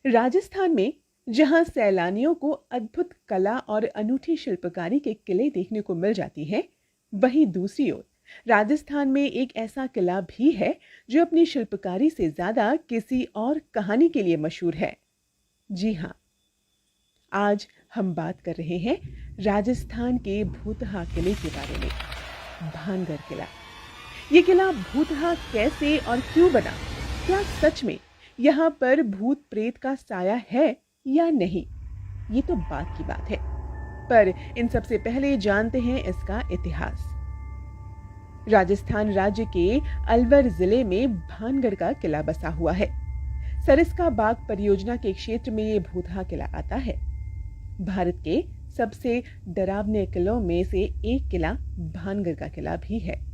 राजस्थान में जहां सैलानियों को अद्भुत कला और अनूठी शिल्पकारी के किले देखने को मिल जाती है, वहीं दूसरी ओर राजस्थान में एक ऐसा किला भी है जो अपनी शिल्पकारी से ज्यादा किसी और कहानी के लिए मशहूर है। जी हाँ, आज हम बात कर रहे हैं राजस्थान के भूतहा किले के बारे में। भानगढ़ किला। ये किला भूतहा कैसे और क्यों बना? क्या सच में यहाँ पर भूत प्रेत का साया है या नहीं? ये तो बात की बात है। पर इन सबसे पहले जानते हैं इसका इतिहास। राजस्थान राज्य के अलवर जिले में भानगढ़ का किला बसा हुआ है। सरिस्का बाग परियोजना के क्षेत्र में ये भूतहा किला आता है। भारत के सबसे डरावने किलों में से एक किला भानगढ़ का किला भी है।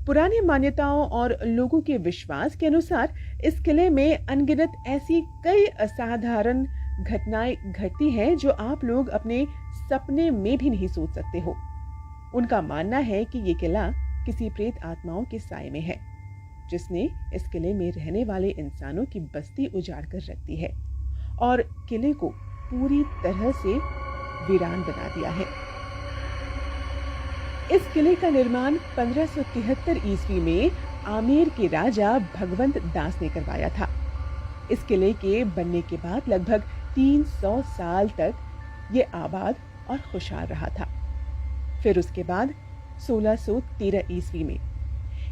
पुरानी मान्यताओं और लोगों के विश्वास के अनुसार इस किले में अनगिनत ऐसी कई असाधारण घटनाएं घटती हैं जो आप लोग अपने सपने में भी नहीं सोच सकते हो। उनका मानना है कि ये किला किसी प्रेत आत्माओं के साए में है, जिसने इस किले में रहने वाले इंसानों की बस्ती उजाड़ कर रख दी है और किले को पूरी तरह से वीरान बना दिया है। इस किले का निर्माण 1573 ईस्वी में आमेर के राजा भगवंत दास ने करवाया था। इस किले के बनने के बाद लगभग 300 साल तक ये आबाद और खुशहाल रहा था। फिर उसके बाद 1613 ईस्वी में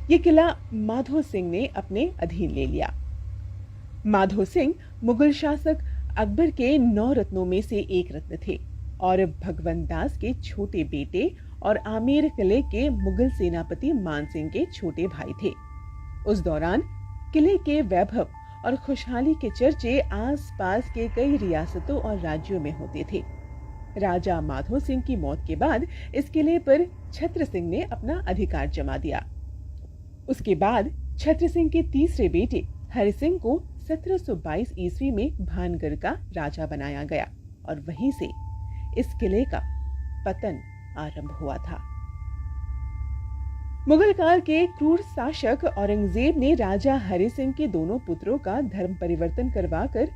ये किला माधो सिंह ने अपने अधीन ले लिया। माधो सिंह मुगल शासक अकबर के 9 रत्नों में से एक रत्न थे और भगवंत दास के छोटे बेटे और आमेर किले के मुगल सेनापति मानसिंह के छोटे भाई थे। उस दौरान किले के वैभव और खुशहाली के चर्चे आसपास के कई रियासतों और राज्यों में होते थे। राजा माधो सिंह की मौत के बाद इस किले पर छत्र सिंह ने अपना अधिकार जमा दिया। उसके बाद छत्र सिंह के तीसरे बेटे हरि सिंह को 1722 ईस्वी में भानगढ़ का राजा बनाया गया और वहीं से इस किले का पतन आरंभ हुआ था। मुगल काल के क्रूर शासक औरंगजेब ने राजा हरि सिंह के दोनों पुत्रों का धर्म परिवर्तन करवाकर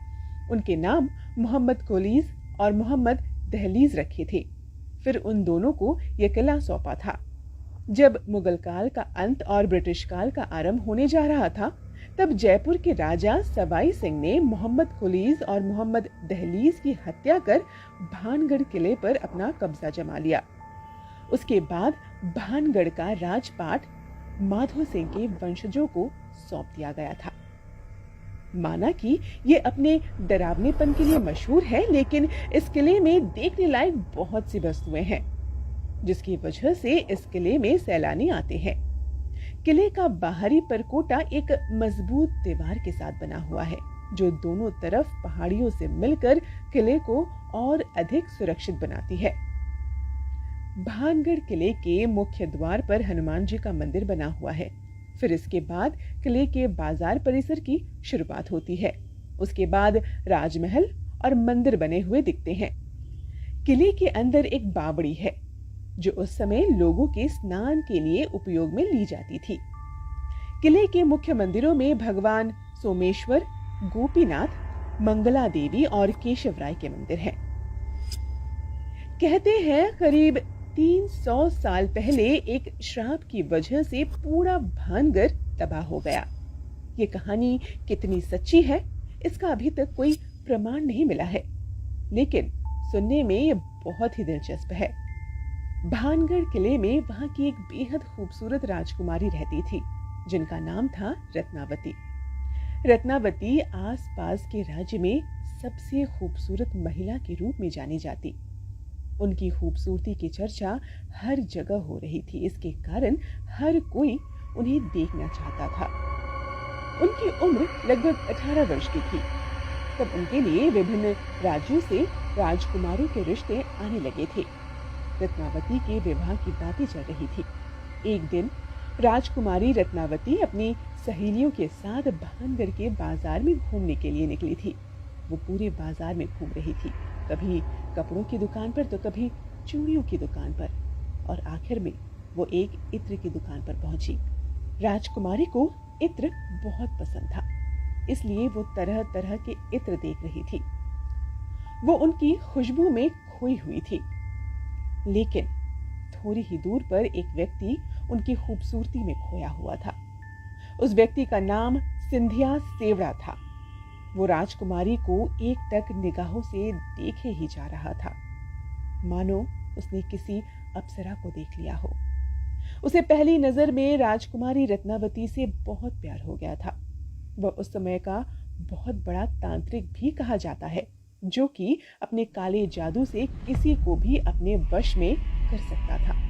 उनके नाम मोहम्मद कोलीज और मोहम्मद दहलीज रखे थे। फिर उन दोनों को यह किला सौंपा था। जब मुगल काल का अंत और ब्रिटिश काल का आरंभ होने जा रहा था, तब जयपुर के राजा सवाई सिंह ने मोहम्मद कोलीज और मोहम्मद दहलीज की हत्या कर भानगढ़ किले पर अपना कब्जा जमा लिया। उसके बाद भानगढ़ का राजपाट माधो सिंह के वंशजों को सौंप दिया गया था। माना कि ये अपने डरावनेपन के लिए मशहूर है, लेकिन इस किले में देखने लायक बहुत सी वस्तुएं हैं, जिसकी वजह से इस किले में सैलानी आते हैं। किले का बाहरी परकोटा एक मजबूत दीवार के साथ बना हुआ है, जो दोनों तरफ पहाड़ियों से मिलकर किले को और अधिक सुरक्षित बनाती है। भानगढ़ किले के मुख्य द्वार पर हनुमान जी का मंदिर बना हुआ है। फिर इसके बाद किले के बाजार परिसर की शुरुआत होती है। उसके बाद राजमहल और मंदिर बने हुए दिखते हैं। किले के अंदर एक बावड़ी है, जो उस समय लोगों के स्नान के लिए उपयोग में ली जाती थी। किले के मुख्य मंदिरों में भगवान सोमेश्वर, गोपीनाथ, मंगला देवी और केशवराय के मंदिर हैं। कहते हैं करीब 300 साल पहले एक श्राप की वजह से पूरा भानगढ़ तबाह हो गया। ये कहानी कितनी सच्ची है, इसका अभी तक कोई प्रमाण नहीं मिला है, लेकिन सुनने में ये बहुत ही दिलचस्प है। भानगढ़ किले में वहां की एक बेहद खूबसूरत राजकुमारी रहती थी, जिनका नाम था रत्नावती। रत्नावती आसपास के राज्य में सबसे खूबसूरत महिला के रूप में जानी जाती। उनकी खूबसूरती की चर्चा हर जगह हो रही थी। इसके कारण हर कोई उन्हें देखना चाहता था। उनकी उम्र लगभग 18 वर्ष की थी। तब उनके लिए विभिन्न राज्यों से राजकुमारों के रिश्ते आने लगे थे। रत्नावती के विवाह की बातें चल रही थी। एक दिन राजकुमारी रत्नावती अपनी सहेलियों के साथ भानगढ़ के बाजार में घूमने के लिए निकली थी। वो पूरे बाजार में घूम रही थी, कभी कपड़ों की दुकान पर तो कभी चूड़ियों की दुकान पर, और आखिर में वो एक इत्र की दुकान पर पहुंची। राजकुमारी को इत्र बहुत पसंद था। इसलिए वो तरह तरह के इत्र देख रही थी। वो उनकी खुशबू में खोई हुई थी। लेकिन थोड़ी ही दूर पर एक व्यक्ति उनकी खूबसूरती में खोया हुआ था। उस व्यक्ति का नाम सिंधिया सेवड़ा था। वो राजकुमारी को एकटक निगाहों से देखे ही जा रहा था, मानो उसने किसी अप्सरा को देख लिया हो। उसे पहली नजर में राजकुमारी रत्नावती से बहुत प्यार हो गया था। वह उस समय का बहुत बड़ा तांत्रिक भी कहा जाता है, जो कि अपने काले जादू से किसी को भी अपने वश में कर सकता था।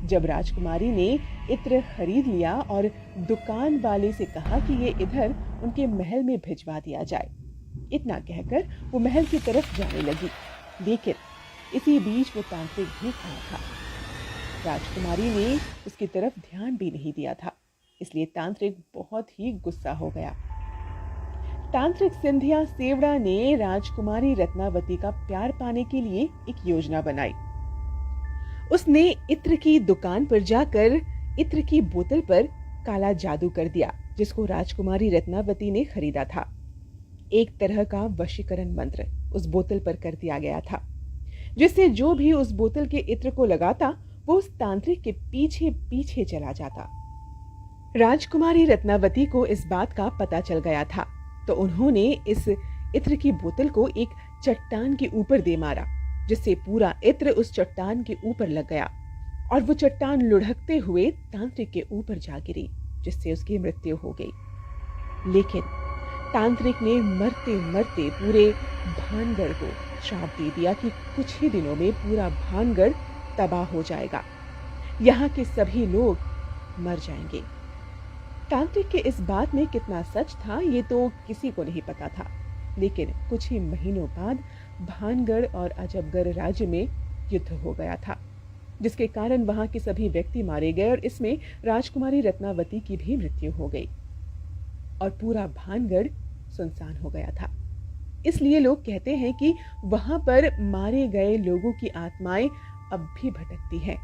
जब राजकुमारी ने इत्र खरीद लिया और दुकान वाले से कहा कि ये इधर उनके महल में भिजवा दिया जाए, इतना कहकर वो महल की तरफ जाने लगी। लेकिन इसी बीच वो तांत्रिक भी खड़ा था। राजकुमारी ने उसकी तरफ ध्यान भी नहीं दिया था, इसलिए तांत्रिक बहुत ही गुस्सा हो गया। तांत्रिक सिंधिया सेवड़ा ने राजकुमारी रत्नावती का प्यार पाने के लिए एक योजना बनाई। उसने इत्र की दुकान पर जाकर इत्र की बोतल पर काला जादू कर दिया, जिसको राजकुमारी रत्नावती ने खरीदा था। एक तरह का वशीकरण मंत्र उस बोतल पर कर दिया गया था, जिससे जो भी उस बोतल के इत्र को लगाता वो उस तांत्रिक के पीछे पीछे चला जाता। राजकुमारी रत्नावती को इस बात का पता चल गया था, तो उन्होंने इस इत्र की बोतल को एक चट्टान के ऊपर दे मारा, जिससे पूरा इत्र उस चट्टान के ऊपर लग गया और वो चट्टान लुढ़कते हुए तांत्रिक के ऊपर जा गिरी, जिससे उसकी मृत्यु हो गई। लेकिन तांत्रिक ने मरते मरते पूरे भानगढ़ को श्राप दे दिया कि कुछ ही दिनों में पूरा भानगढ़ तबाह हो जाएगा, यहाँ के सभी लोग मर जाएंगे। तांत्रिक के इस बात में कितना सच था ये तो किसी को नहीं पता था, लेकिन कुछ ही महीनों बाद भानगढ़ और अजबगढ़ राज्य में युद्ध हो गया था, जिसके कारण वहां के सभी व्यक्ति मारे गए और इसमें राजकुमारी रत्नावती की भी मृत्यु हो गई और पूरा भानगढ़ सुनसान हो गया था। इसलिए लोग कहते हैं कि वहां पर मारे गए लोगों की आत्माएं अब भी भटकती हैं।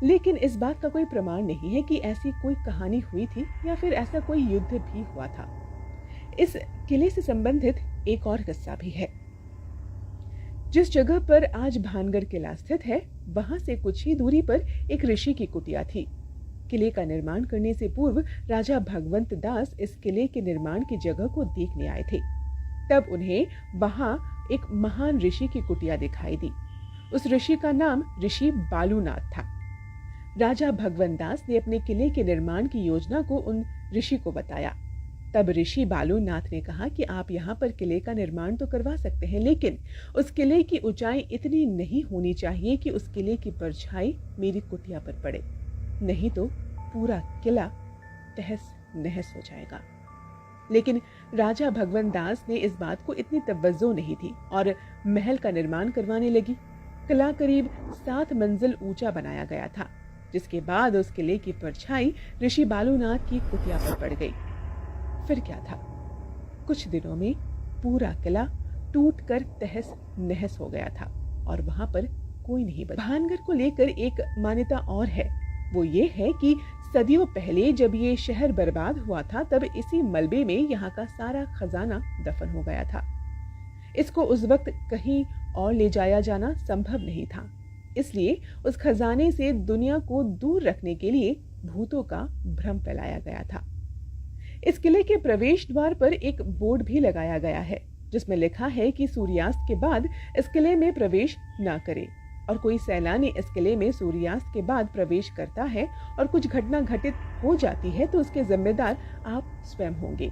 लेकिन इस बात का कोई प्रमाण नहीं है कि ऐसी कोई कहानी हुई थी या फिर ऐसा कोई युद्ध भी हुआ था। इस किले से संबंधित एक और किस्सा भी है। जिस जगह पर आज भानगढ़ किला स्थित है, वहां से कुछ ही दूरी पर एक ऋषि की कुटिया थी। किले का निर्माण करने से पूर्व राजा भगवंत दास इस किले के निर्माण की जगह को देखने आए थे। तब उन्हें वहां एक महान ऋषि की कुटिया दिखाई दी। उस ऋषि का नाम ऋषि बालूनाथ था। राजा भगवंत दास ने अपने किले के निर्माण की योजना को उन ऋषि को बताया। तब ऋषि बालूनाथ ने कहा कि आप यहाँ पर किले का निर्माण तो करवा सकते हैं, लेकिन उस किले की ऊंचाई इतनी नहीं होनी चाहिए कि उस किले की परछाई मेरी कुटिया पर पड़े, नहीं तो पूरा किला तहस नहस हो जाएगा। लेकिन राजा भगवंत दास ने इस बात को इतनी तवज्जो नहीं थी और महल का निर्माण करवाने लगी। किला करीब 7 मंजिल ऊंचा बनाया गया था, जिसके बाद उस किले की परछाई ऋषि बालूनाथ की कुटिया पर पड़ गई। फिर क्या था, कुछ दिनों में पूरा किला टूटकर तहस नहस हो गया था और वहां पर कोई नहीं बचा। भानगढ़ को लेकर एक मान्यता और है, वो ये है कि सदियों पहले जब ये शहर बर्बाद हुआ था, तब इसी मलबे में यहाँ का सारा खजाना दफन हो गया था। इसको उस वक्त कहीं और ले जाया जाना संभव नहीं था, इसलिए उस खजाने से दुनिया को दूर रखने के लिए भूतों का भ्रम फैलाया गया था। इस किले के प्रवेश द्वार पर एक बोर्ड भी लगाया गया है, जिसमें लिखा है कि सूर्यास्त के बाद इस किले में प्रवेश ना करें, और कोई सैलानी इस किले में सूर्यास्त के बाद प्रवेश करता है और कुछ घटना घटित हो जाती है तो उसके जिम्मेदार आप स्वयं होंगे,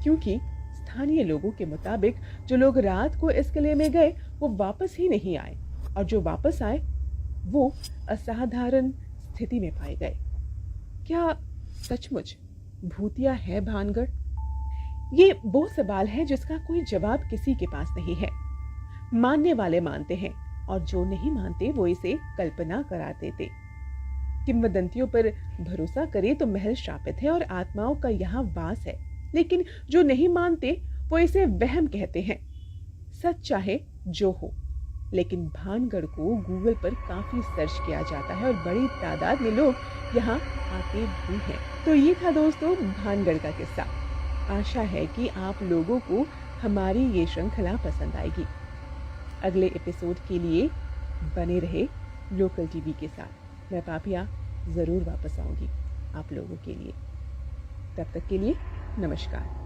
क्योंकि स्थानीय लोगों के मुताबिक जो लोग रात को इस किले में गए वो वापस ही नहीं आए, और जो वापस आए वो असाधारण स्थिति में पाए गए। क्या सचमुच भूतिया है भानगढ़? ये वो सवाल है जिसका कोई जवाब किसी के पास नहीं है। मानने वाले मानते हैं और जो नहीं मानते वो इसे कल्पना करार देते। किंवदंतियों पर भरोसा करे तो महल श्रापित है और आत्माओं का यहाँ वास है, लेकिन जो नहीं मानते वो इसे वहम कहते हैं। सच चाहे जो हो, लेकिन भानगढ़ को गूगल पर काफी सर्च किया जाता है और बड़ी तादाद में लोग यहाँ आते भी हैं। तो ये था दोस्तों भानगढ़ का किस्सा। आशा है कि आप लोगों को हमारी ये श्रृंखला पसंद आएगी। अगले एपिसोड के लिए बने रहे लोकल टीवी के साथ। मैं पापिया ज़रूर वापस आऊँगी आप लोगों के लिए। तब तक के लिए नमस्कार।